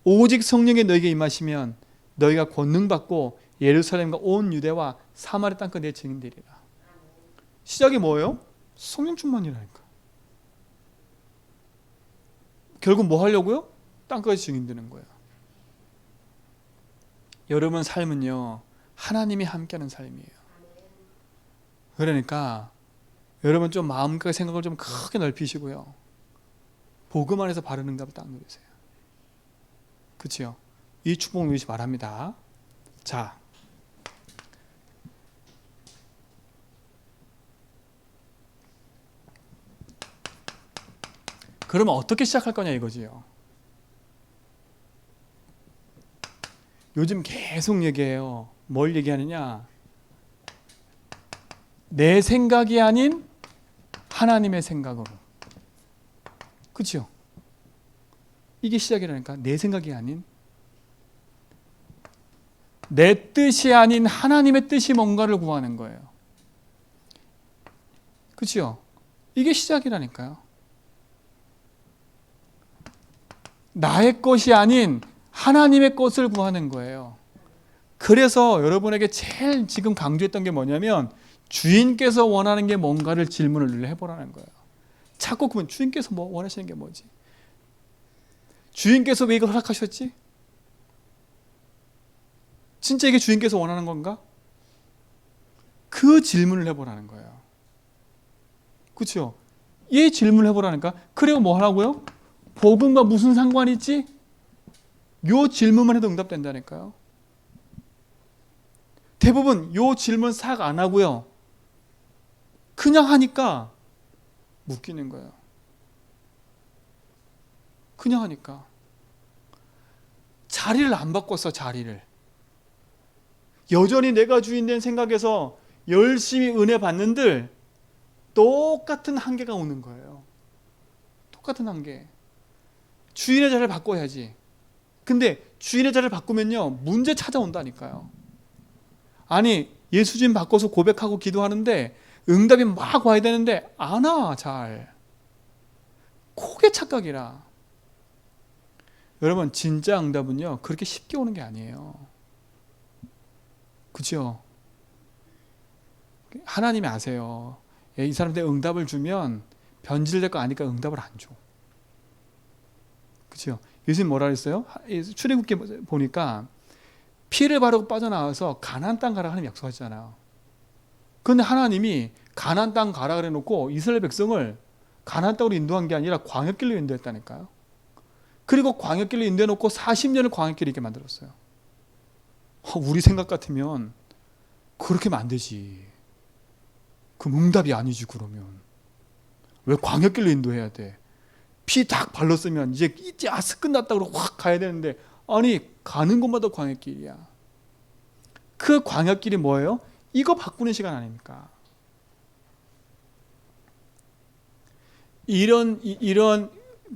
오직 성령이 너에게 임하시면 너희가 권능 받고 예루살렘과 온 유대와 사마리아 땅끝 내 증인되리라. 시작이 뭐예요? 성령 충만이라니까. 결국 뭐 하려고요? 땅까지 증인되는 거예요. 여러분 삶은요, 하나님이 함께하는 삶이에요. 그러니까 여러분 좀 마음과 생각을 좀 크게 넓히시고요, 복음 안에서 바른 응답을 딱 누리세요. 그렇죠? 이 축복 누리시 바랍니다. 자, 그러면 어떻게 시작할 거냐 이거지요. 요즘 계속 얘기해요. 뭘 얘기하느냐? 내 생각이 아닌 하나님의 생각으로. 그렇죠? 이게 시작이라니까. 내 생각이 아닌, 내 뜻이 아닌 하나님의 뜻이 뭔가를 구하는 거예요. 그렇죠? 이게 시작이라니까요. 나의 것이 아닌 하나님의 것을 구하는 거예요. 그래서 여러분에게 제일 지금 강조했던 게 뭐냐면 주인께서 원하는 게 뭔가를 질문을 해보라는 거예요. 자꾸 그러면 주인께서 뭐 원하시는 게 뭐지? 주인께서 왜 이걸 허락하셨지? 진짜 이게 주인께서 원하는 건가? 그 질문을 해보라는 거예요. 그렇죠? 이 질문을 해보라니까. 그리고 뭐 하라고요? 복음과 무슨 상관이 있지? 요 질문만 해도 응답된다니까요. 대부분 요 질문 싹 안 하고요, 그냥 하니까 묶이는 거예요. 그냥 하니까. 자리를 안 바꿨어. 자리를. 여전히 내가 주인 된 생각에서 열심히 은혜 받는들 똑같은 한계가 오는 거예요. 똑같은 한계. 주인의 자리를 바꿔야지. 근데 주인의 자리를 바꾸면요, 문제 찾아온다니까요. 아니, 예수 주인 바꿔서 고백하고 기도하는데 응답이 막 와야 되는데 안 와, 잘. 그게 착각이라. 여러분, 진짜 응답은요, 그렇게 쉽게 오는 게 아니에요. 그죠? 하나님이 아세요. 이 사람들 응답을 주면 변질될 거 아니까 응답을 안 줘. 그죠? 예수님 뭐라 그랬어요? 출애굽기 보니까 피를 바르고 빠져나와서 가나안 땅 가라 하나님 약속하셨잖아요. 그런데 하나님이 가나안 땅 가라 그래 놓고 이스라엘 백성을 가나안 땅으로 인도한 게 아니라 광야길로 인도했다니까요. 그리고 광야길로 인도해 놓고 40년을 광야길에 있게 만들었어요. 우리 생각 같으면 그렇게 하면 안 되지. 그럼 응답이 아니지. 그러면 왜 광야길로 인도해야 돼? 피 딱 발랐으면 이제 끝났다 그러고 확 가야 되는데, 아니, 가는 곳마다 광야길이야. 그 광야길이 뭐예요? 이거 바꾸는 시간 아닙니까? 이런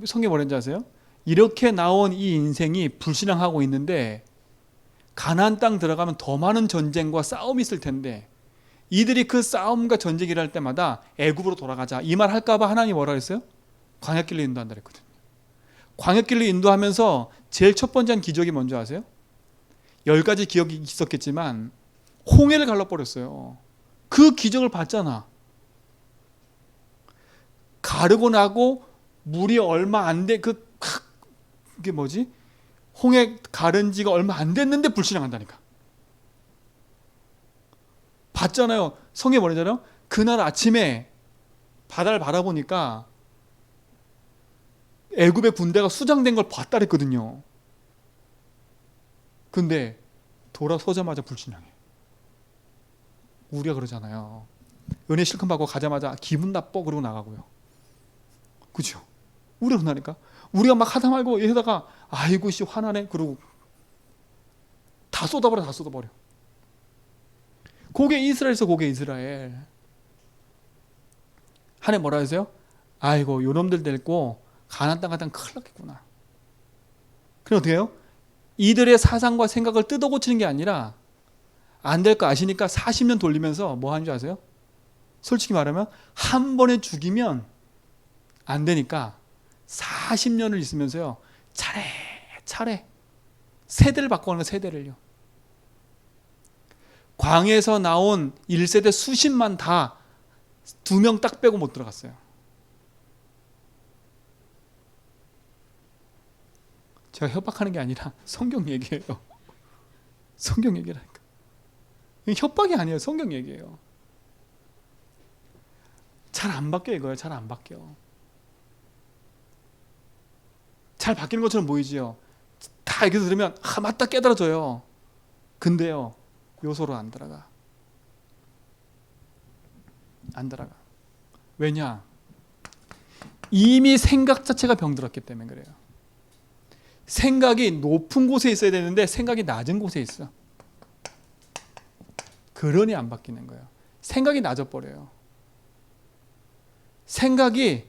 성경에 뭐라는지 아세요? 이렇게 나온 이 인생이 불신앙하고 있는데 가나안 땅 들어가면 더 많은 전쟁과 싸움이 있을 텐데, 이들이 그 싸움과 전쟁을 할 때마다 애굽으로 돌아가자 이 말 할까 봐 하나님이 뭐라 그랬어요? 광야길로 인도한다 그랬거든요. 광야길로 인도하면서 제일 첫 번째 한 기적이 뭔지 아세요? 10가지 기억이 있었겠지만 홍해를 갈라버렸어요. 그 기적을 봤잖아. 가르고 나고 물이 얼마 안 돼, 그게 뭐지? 홍해 가른 지가 얼마 안 됐는데 불신앙한다니까. 봤잖아요. 성경에 뭐라잖아요? 그날 아침에 바다를 바라보니까 애굽의 군대가 수장된 걸 봤다 그랬거든요. 근데 돌아서자마자 불신앙해. 우리가 그러잖아요. 은혜 실컷 받고 가자마자 기분 나빠 그러고 나가고요. 그죠? 우리가 그러니까 우리가 막 하다 말고 이러다가 아이고 씨 화나네 그러고 다 쏟아버려. 그게 이스라엘에서 그게 이스라엘. 하나님 뭐라 하세요? 아이고 요놈들 데리고 가나안 땅 갔다가 큰일 났겠구나. 그럼 어떻게 해요? 이들의 사상과 생각을 뜯어 고치는 게 아니라 안 될 거 아시니까 40년 돌리면서 뭐 하는 줄 아세요? 솔직히 말하면 한 번에 죽이면 안 되니까 40년을 있으면서요, 차례 세대를 바꿔가는 거예요. 세대를요. 광에서 나온 1세대 수십만 다 2명 딱 빼고 못 들어갔어요. 제가 협박하는 게 아니라 성경 얘기예요. 성경 얘기라니까. 협박이 아니에요. 성경 얘기예요. 잘 안 바뀌어 이거예요. 잘 안 바뀌어. 잘 바뀌는 것처럼 보이지요. 다 이렇게 들으면 맞다 깨달아져요. 근데요, 요소로 안 들어가. 안 들어가. 왜냐? 이미 생각 자체가 병들었기 때문에 그래요. 생각이 높은 곳에 있어야 되는데 생각이 낮은 곳에 있어. 그러니 안 바뀌는 거예요. 생각이 낮아버려요. 생각이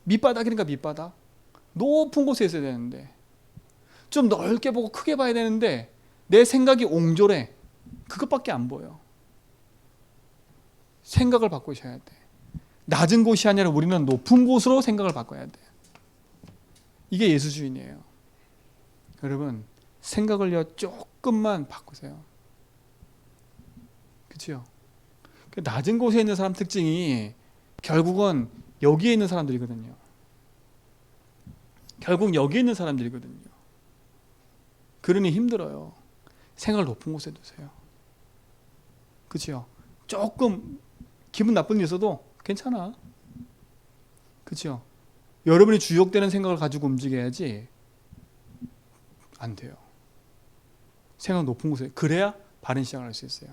밑바닥이니까 밑바닥. 높은 곳에 있어야 되는데 좀 넓게 보고 크게 봐야 되는데 내 생각이 옹졸해. 그것밖에 안 보여. 생각을 바꾸셔야 돼. 낮은 곳이 아니라 우리는 높은 곳으로 생각을 바꿔야 돼. 이게 예수주의예요. 여러분, 생각을요 조금만 바꾸세요. 그렇죠? 낮은 곳에 있는 사람 특징이 결국은 여기에 있는 사람들이거든요. 결국 여기에 있는 사람들이거든요. 그러니 힘들어요. 생각을 높은 곳에 두세요. 그렇죠? 조금 기분 나쁜 일 있어도 괜찮아. 그렇죠? 여러분이 주역되는 생각을 가지고 움직여야지 안 돼요. 생각 높은 곳에. 그래야 바른 시작을 할 수 있어요.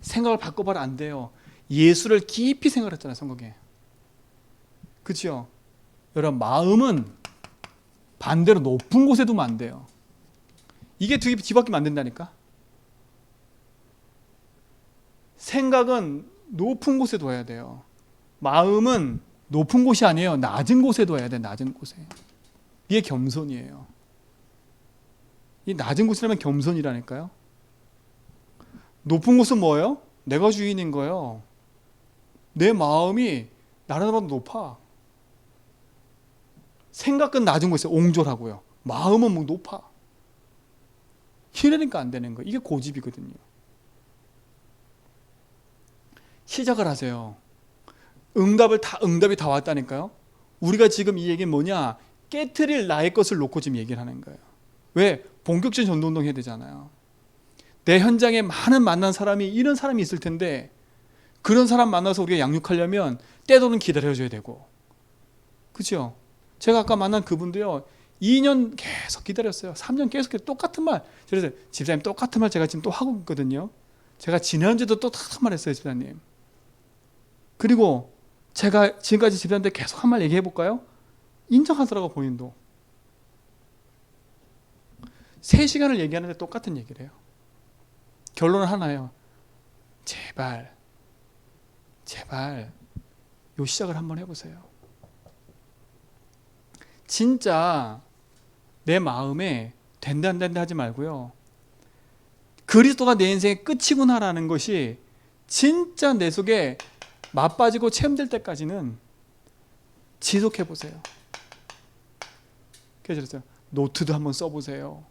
생각을 바꿔봐라 안 돼요. 예수를 깊이 생각했잖아요. 성경에. 그렇죠? 여러분, 마음은 반대로 높은 곳에 두면 안 돼요. 이게 뒤바뀌면 안 된다니까. 생각은 높은 곳에 둬야 돼요. 마음은 높은 곳이 아니에요. 낮은 곳에 둬야 돼. 낮은 곳에. 이게 겸손이에요. 이 낮은 곳이라면 겸손이라니까요. 높은 곳은 뭐예요? 내가 주인인 거예요. 내 마음이 다른 사람보다 높아. 생각은 낮은 곳에 옹졸하고요. 마음은 뭐 높아. 이러니까 안 되는 거예요. 이게 고집이거든요. 시작을 하세요. 응답이 다 왔다니까요. 우리가 지금 이 얘기는 뭐냐? 깨트릴 나의 것을 놓고 지금 얘기를 하는 거예요. 왜? 본격적인 전도운동 해야 되잖아요. 내 현장에 많은 만난 사람이 이런 사람이 있을 텐데 그런 사람 만나서 우리가 양육하려면 때도는 기다려줘야 되고, 그렇죠? 제가 아까 만난 그분도요 2년 계속 기다렸어요. 3년 계속 똑같은 말. 그래서 집사님 똑같은 말 제가 지금 또 하고 있거든요. 제가 지난주에도 또 똑같은 말 했어요, 집사님. 그리고 제가 지금까지 집사님한테 계속 한 말 얘기해 볼까요? 인정하더라고, 본인도. 3시간을 얘기하는데 똑같은 얘기를 해요. 결론은 하나예요. 제발 요 시작을 한번 해보세요. 진짜 내 마음에 된다 안 된다 하지 말고요. 그리스도가 내 인생의 끝이구나라는 것이 진짜 내 속에 맛빠지고 체험될 때까지는 지속해보세요. 그래서 노트도 한번 써보세요.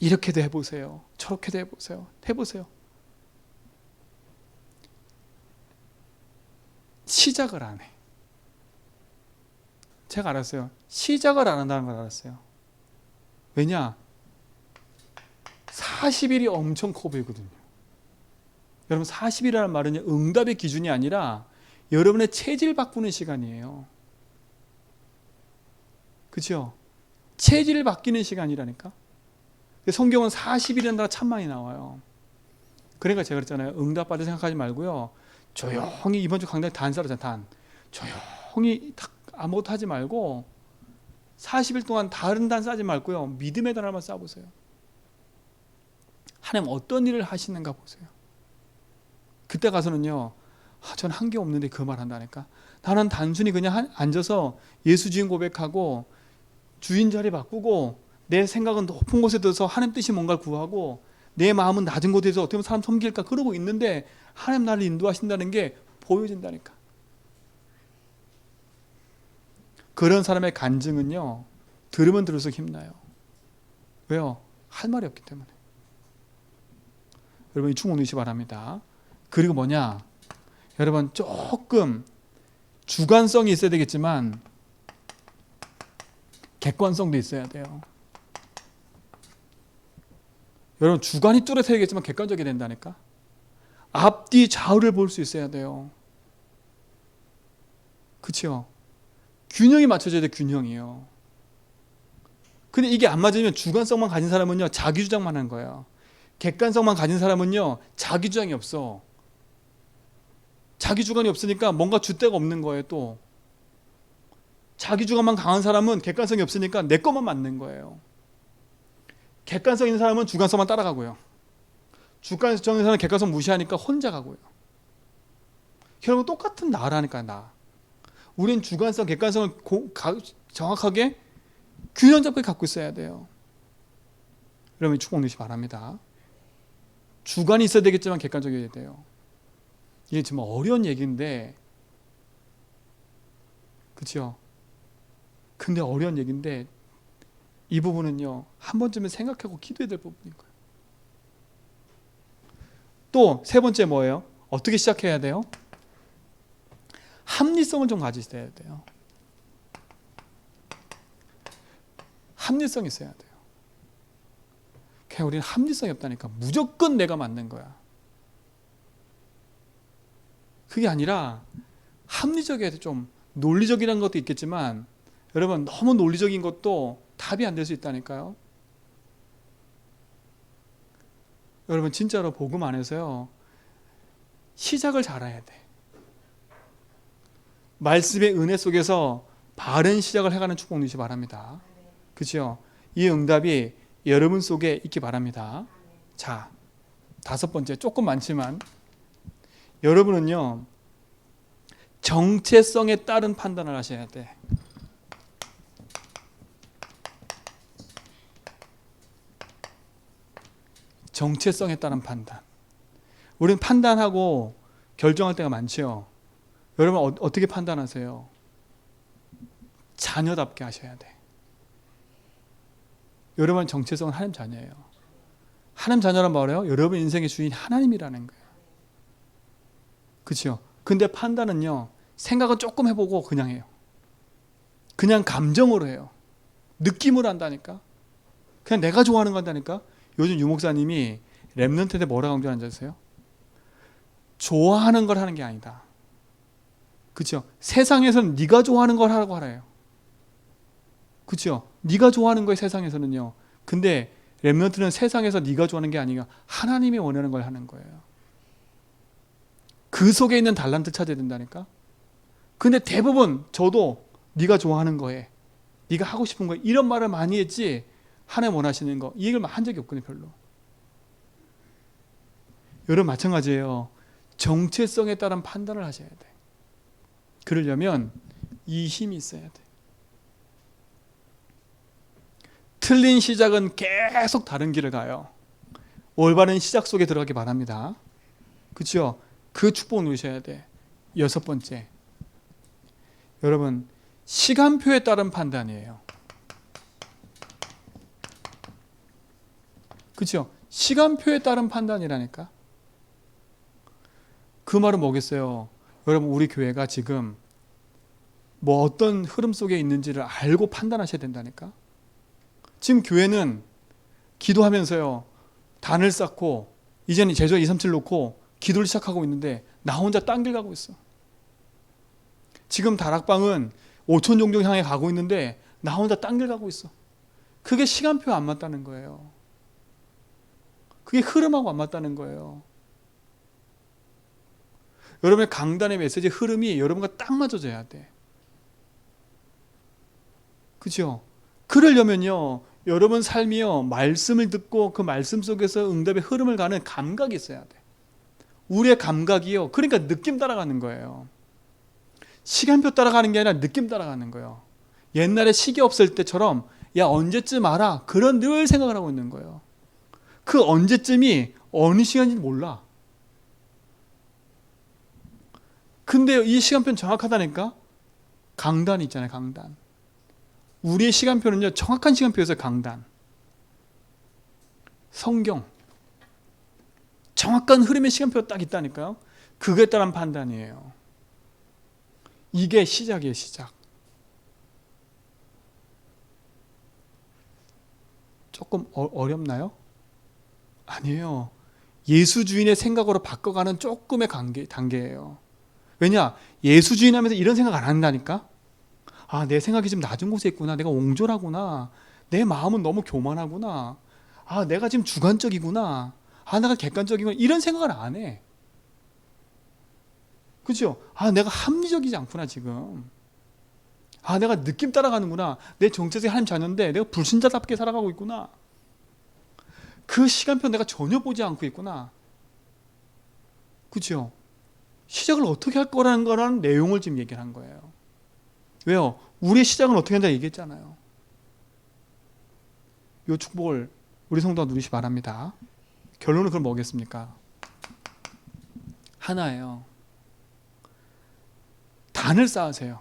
이렇게도 해보세요. 저렇게도 해보세요. 해보세요. 시작을 안 해. 제가 알았어요. 시작을 안 한다는 걸 알았어요. 왜냐? 40일이 엄청 커 보이거든요. 여러분 40일이라는 말은 응답의 기준이 아니라 여러분의 체질 바꾸는 시간이에요. 그렇죠? 체질 바뀌는 시간이라니까. 성경은 40일이라는 참 많이 나와요. 그러니까 제가 그랬잖아요. 응답받을 생각하지 말고요. 조용히 이번 주 강단 단 싸르잖아. 단. 조용히 아무것도 하지 말고 40일 동안 다른 단 싸지 말고요. 믿음의 단어만 싸보세요. 하나님 어떤 일을 하시는가 보세요. 그때 가서는요. 전 한 게 없는데 그 말 한다니까. 나는 단순히 그냥 앉아서 예수 주인 고백하고 주인 자리 바꾸고 내 생각은 높은 곳에 둬서 하나님 뜻이 뭔가를 구하고 내 마음은 낮은 곳에서 어떻게 하면 사람 섬길까 그러고 있는데 하나님 나를 인도하신다는 게 보여진다니까. 그런 사람의 간증은요. 들으면 들을수록 힘나요. 왜요? 할 말이 없기 때문에. 여러분 충고 넣으시기 바랍니다. 그리고 뭐냐? 여러분 조금 주관성이 있어야 되겠지만 객관성도 있어야 돼요. 여러분 주관이 뚜렷해야겠지만 객관적이 된다니까. 앞뒤 좌우를 볼 수 있어야 돼요. 그렇죠? 균형이 맞춰져야 돼. 균형이요. 근데 이게 안 맞으면 주관성만 가진 사람은요 자기 주장만 하는 거예요. 객관성만 가진 사람은요 자기 주장이 없어. 자기 주관이 없으니까 뭔가 줏대가 없는 거예요. 또 자기 주관만 강한 사람은 객관성이 없으니까 내 것만 맞는 거예요. 객관성 있는 사람은 주관성만 따라가고요. 주관성 있는 사람은 객관성 무시하니까 혼자 가고요. 결국 똑같은 나라니까. 나. 우린 주관성, 객관성을 정확하게 균형 잡게 갖고 있어야 돼요. 여러분 축복 누시기 바랍니다. 주관이 있어야 되겠지만 객관적이어야 돼요. 이게 정말 어려운 얘기인데, 그렇죠? 근데 어려운 얘기인데 이 부분은요 한 번쯤은 생각하고 기도해야 될 부분인 거예요. 또 세 번째 뭐예요? 어떻게 시작해야 돼요? 합리성을 좀 가지셔야 돼요. 합리성이 있어야 돼요. 그냥 우리는 합리성이 없다니까. 무조건 내가 맞는 거야. 그게 아니라 합리적이어야 돼. 좀 논리적이라는 것도 있겠지만 여러분 너무 논리적인 것도 답이 안 될 수 있다니까요. 여러분 진짜로 복음 안에서요 시작을 잘해야 돼. 말씀의 은혜 속에서 바른 시작을 해가는 축복 누시기 바랍니다. 그렇죠? 이 응답이 여러분 속에 있기 바랍니다. 자, 5번째 조금 많지만 여러분은요, 정체성에 따른 판단을 하셔야 돼. 정체성에 따른 판단. 우리는 판단하고 결정할 때가 많죠. 여러분 어떻게 판단하세요? 자녀답게 하셔야 돼. 여러분 정체성은 하나님 자녀예요. 하나님 자녀란 말이에요. 여러분 인생의 주인 하나님이라는 거예요. 그렇죠? 근데 판단은요, 생각은 조금 해보고 그냥 해요. 그냥 감정으로 해요. 느낌으로 한다니까. 그냥 내가 좋아하는 거 한다니까. 요즘 유목사님이 랩런트 때 뭐라고 강조하는지 아세요? 좋아하는 걸 하는 게 아니다. 그렇죠? 세상에서는 네가 좋아하는 걸 하라고 하래요. 그렇죠? 네가 좋아하는 거에 세상에서는요. 근데 렘넌트는 세상에서 네가 좋아하는 게 아니라 하나님이 원하는 걸 하는 거예요. 그 속에 있는 달란트 찾아야 된다니까. 근데 대부분 저도 네가 좋아하는 거에, 네가 하고 싶은 거에 이런 말을 많이 했지, 하나님 원하시는 거 이 얘기를 한 적이 없거든요. 별로. 여러분 마찬가지예요. 정체성에 따른 판단을 하셔야 돼. 그러려면 이 힘이 있어야 돼. 틀린 시작은 계속 다른 길을 가요. 올바른 시작 속에 들어가기 바랍니다. 그렇죠? 그 축복 누리셔야 돼. 6번째, 여러분 시간표에 따른 판단이에요. 그렇죠? 시간표에 따른 판단이라니까. 그 말은 뭐겠어요? 여러분 우리 교회가 지금 뭐 어떤 흐름 속에 있는지를 알고 판단하셔야 된다니까. 지금 교회는 기도하면서요, 단을 쌓고 이제는 제조 237 놓고 기도를 시작하고 있는데 나 혼자 딴 길 가고 있어. 지금 다락방은 5천 종족 향해 가고 있는데 나 혼자 딴 길 가고 있어. 그게 시간표가 안 맞다는 거예요. 그게 흐름하고 안 맞다는 거예요. 여러분의 강단의 메시지 흐름이 여러분과 딱 맞아져야 돼. 그죠? 그러려면요, 여러분 삶이요, 말씀을 듣고 그 말씀 속에서 응답의 흐름을 가는 감각이 있어야 돼. 우리의 감각이요, 그러니까 느낌 따라가는 거예요. 시간표 따라가는 게 아니라 느낌 따라가는 거예요. 옛날에 시계 없을 때처럼 야 언제쯤 알아, 그런 늘 생각을 하고 있는 거예요. 그 언제쯤이 어느 시간인지 몰라. 근데 이 시간표는 정확하다니까. 강단이 있잖아요. 강단. 우리의 시간표는요, 정확한 시간표에서 강단. 성경. 정확한 흐름의 시간표가 딱 있다니까요. 그거에 따른 판단이에요. 이게 시작이에요. 시작. 조금 어렵나요? 아니에요. 예수 주인의 생각으로 바꿔가는 조금의 단계예요. 왜냐? 예수 주인 하면서 이런 생각 안 한다니까. 아, 내 생각이 좀 낮은 곳에 있구나. 내가 옹졸하구나. 내 마음은 너무 교만하구나. 아, 내가 지금 주관적이구나. 아, 내가 객관적이구나. 이런 생각을 안 해. 그죠? 아, 내가 합리적이지 않구나 지금. 아, 내가 느낌 따라가는구나. 내 정체성이 하나님 자녀인데 내가 불신자답게 살아가고 있구나. 그 시간표 내가 전혀 보지 않고 있구나. 그죠? 시작을 어떻게 할 거라는 내용을 지금 얘기를 한 거예요. 왜요? 우리의 시작은 어떻게 한다 얘기했잖아요. 이 축복을 우리 성도가 누리시 바랍니다. 결론은 그럼 뭐겠습니까? 하나예요. 단을 쌓으세요.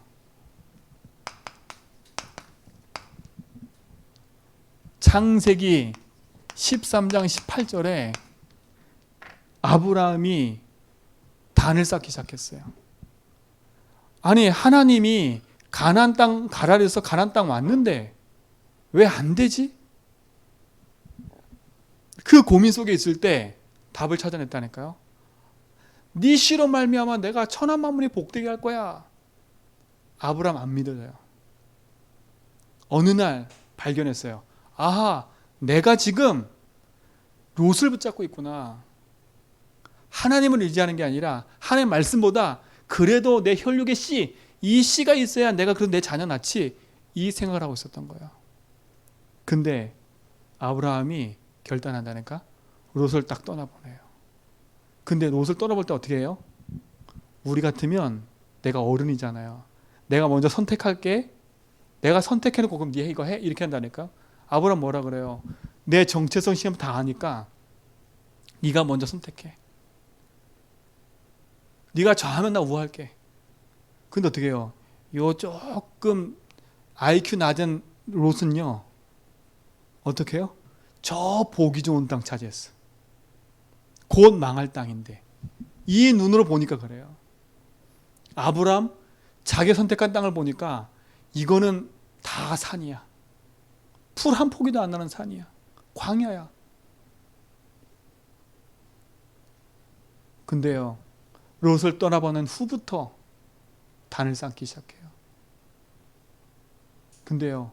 창세기 13장 18절에 아브라함이 단을 쌓기 시작했어요. 아니, 하나님이 가나안 땅 가라 그래서 가나안 땅 왔는데 왜 안 되지? 그 고민 속에 있을 때 답을 찾아냈다니까요. 네 씨로 말미암아 내가 천한 만민이 복되게 할 거야. 아브라함 안 믿어져요. 어느 날 발견했어요. 아하, 내가 지금 롯을 붙잡고 있구나. 하나님을 의지하는 게 아니라 하나님 말씀보다 그래도 내 혈육의 씨, 이 씨가 있어야 내가 그래도 내 자녀 낳지, 이 생각을 하고 있었던 거예요. 근데 아브라함이 결단한다니까 롯을 딱 떠나보내요. 근데 롯을 떠나볼 때 어떻게 해요? 우리 같으면 내가 어른이잖아요. 내가 먼저 선택할게. 내가 선택해놓고 그럼 네 이거 해? 이렇게 한다니까. 아브라함 뭐라 그래요? 내 정체성 시험 다 아니까 네가 먼저 선택해. 네가 좌하면 나 우할게. 근데 어떻게 해요? 요 조금 IQ 낮은 롯은요. 어떻게 해요? 저 보기 좋은 땅 차지했어. 곧 망할 땅인데. 이 눈으로 보니까 그래요. 아브라함 자기 선택한 땅을 보니까 이거는 다 산이야. 풀 한 포기도 안 나는 산이야. 광야야. 근데요. 롯을 떠나보낸 후부터 단을 쌓기 시작해요. 근데요.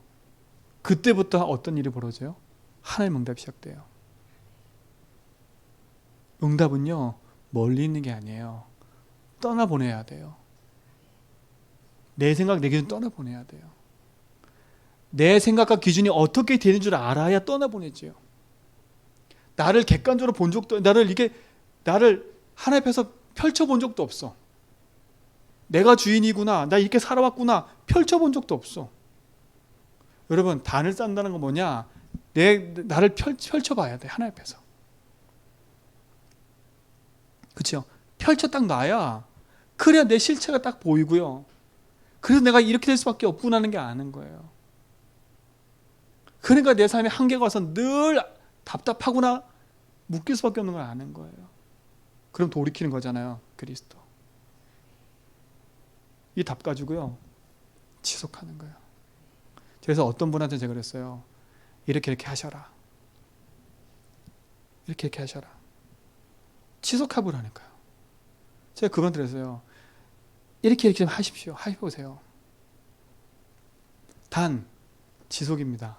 그때부터 어떤 일이 벌어져요? 하나님 응답이 시작돼요. 응답은요. 멀리 있는 게 아니에요. 떠나보내야 돼요. 내 생각, 내 기준 떠나보내야 돼요. 내 생각과 기준이 어떻게 되는 줄 알아야 떠나보내지요. 나를 객관적으로 본 적도, 나를 하나님 앞에서 펼쳐본 적도 없어. 내가 주인이구나, 나 이렇게 살아왔구나, 펼쳐본 적도 없어. 여러분, 단을 쌓는다는 건 뭐냐? 나를 펼쳐봐야 돼, 하나님 앞에서. 그렇죠? 펼쳐 딱 놔야, 그래야 내 실체가 딱 보이고요. 그래서 내가 이렇게 될 수밖에 없구나는 게 아는 거예요. 그러니까 내 삶에 한계가 와서 늘 답답하구나 묶일 수밖에 없는 걸 아는 거예요. 그럼 돌이키는 거잖아요. 그리스도. 이 답 가지고요. 지속하는 거예요. 그래서 어떤 분한테 제가 그랬어요. 이렇게 하셔라. 이렇게 하셔라. 지속해보라니까요. 제가 그분한테 그랬어요. 이렇게 좀 하십시오. 해보세요. 단 지속입니다.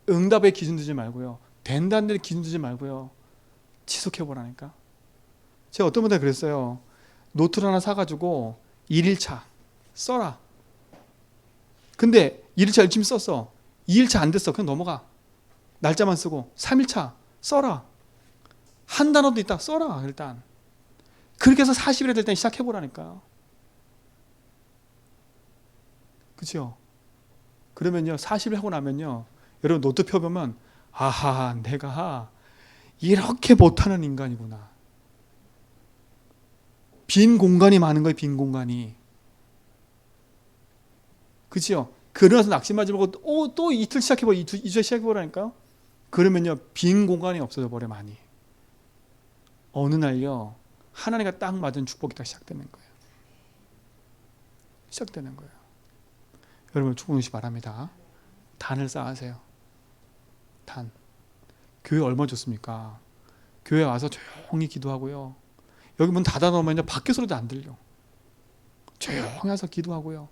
응답에 기준 두지 말고요. 된다는 데 기준 두지 말고요. 지속해보라니까. 제가 어떤 분한테 그랬어요. 노트를 하나 사가지고 1일차 써라. 근데 1일차 열심히 썼어. 2일차 안 됐어. 그냥 넘어가. 날짜만 쓰고 3일차 써라. 한 단어도 있다. 써라. 일단. 그렇게 해서 40일에 될 때 시작해보라니까요. 그렇죠? 그러면요. 40일 하고 나면요. 여러분 노트 펴보면 아하 내가 이렇게 못하는 인간이구나. 빈 공간이 많은 거예요. 빈 공간이. 그렇죠? 그러나서 낙심하지 말고 또 이틀 시작해보라. 2주 시작해보라니까요. 그러면요. 빈 공간이 없어져 버려 많이. 어느 날요. 하나님과 딱 맞은 축복이 딱 시작되는 거예요. 시작되는 거예요. 여러분 축복 누시기 바랍니다. 단을 쌓으세요. 단. 교회 얼마나 좋습니까? 교회 와서 조용히 기도하고요. 여기 문 닫아놓으면 밖에 소리도 안 들려. 조용히 와서 기도하고요.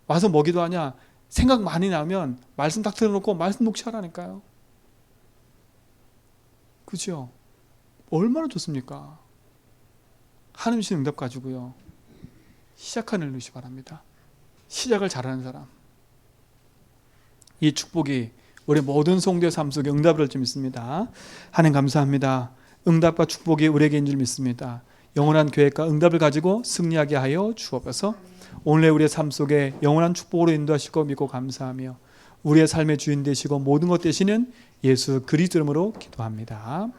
와서 뭐 기도하냐? 생각 많이 나면 말씀 딱 틀어놓고 말씀 녹취하라니까요. 그죠? 얼마나 좋습니까? 하나님 주신 응답 가지고요. 시작하는 일 누시기 바랍니다. 시작을 잘하는 사람. 이 축복이 우리 모든 성도의 삶 속에 응답을 할 줄 믿습니다. 하나님 감사합니다. 응답과 축복이 우리에게 있는 줄 믿습니다. 영원한 계획과 응답을 가지고 승리하게 하여 주옵소서. 오늘 우리의 삶 속에 영원한 축복으로 인도하시고 믿고 감사하며 우리의 삶의 주인 되시고 모든 것 되시는 예수 그리스도 이름으로 기도합니다.